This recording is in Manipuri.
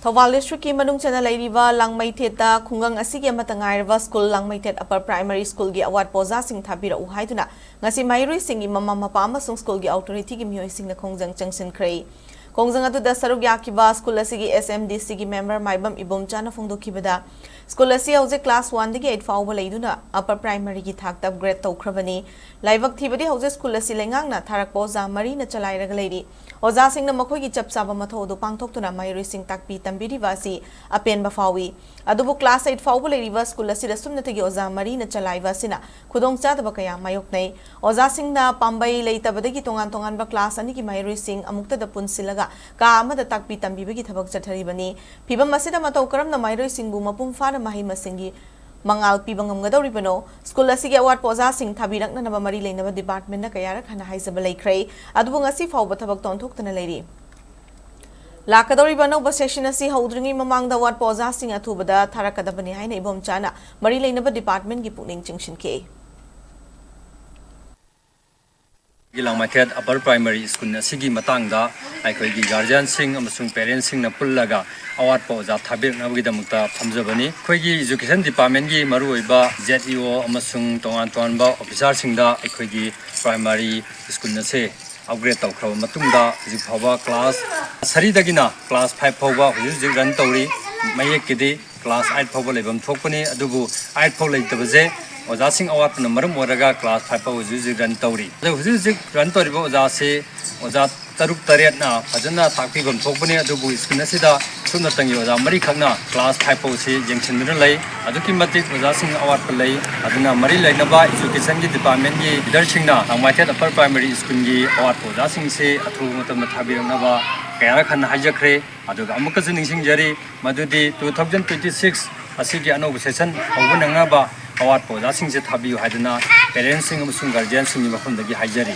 Thawal District ki manung chana lairiba Langmaitheta Khongjang asigi amata ngairba school Langmaithet Upper Primary School gi Awatpa oza sing Thabirak-U Haiduna ngasi mairui sing mama mapa amasung school gi authority gi mioi sing na Khongjang Changshinkhre Khongjang adu saruk yakiba school asigi SMDC gi member maibam ibom chana phongdokhibada school asi hauze class 1 digi 8 fawba leiduna upper primary gi thakta upgrade tawkhrabani laibak thibadi hauze school asi lengangna tharak poza mari na chalairaga leiri oza sing na makhoi gi chapsaba mathodu pangthoktuna mairui sing takpi tambiri wasi apen bafawi adubu class 8 fawba leiriba school asi rasumna tegi oza mari na chalaiwa sina khudong chadaba kaya mayoknai oza sing na pambai leitabadagi tongan tongan ba class ani gi mairui sing amukta da punsilaga ka amada takpi tambibagi thabak chatharibani phibam masida matau karamna mairui sing bu mapum fana mahi masingi mangal pibangam gadoribano school asigi Awatpa oza sing Thabirak na mari leinaba department na kayara khana haizaba leikhrei adubu ngasi fawba thabak tonthokna leiri lakadoribano ba session asi haudringi mamangda Awatpa oza sing athubada tharakadabani haina ibom chana mari leinaba department gi pukning chingshinke Langmaithet Upper Primary School asigi matangda aikoigi guardian sing amasung parents sing na pullaga Awatpa oza Thabirak nabagi damukta phamjabani khoigi education department gi maruoiba ZEO amasung tongan tonba officer singda aikoigi primary school na se upgrade tawkhraba matungda jiphawa class sari dagina class 5 phawba hujik run tawri mayek kidi class 8 phawba lebam thokpani adubu 8 phaw leitabaje oza sing Awatpa maram oraga class 5 phawba hujik run tawri hujik run tawriba oza se oza taruk taret na fajana takpi bam thokpani adubu school asida sumna tangi oza mari khakna class 5 phawba se jengchinna lei aduki matik oza sing Awatpa lei aduna mari lainaba education gi department gi leader singna Langmaithet Upper Primary School gi Awatpa oza sing se athu matam Thabirak naba kayara khan hajakre aduga amuka jining jari madudi 2026 asigi anoba session hawbunanga ba Awatpa oza sing se thabiyu haiduna parents sing amasung guardian sing gi mafamdagi hajari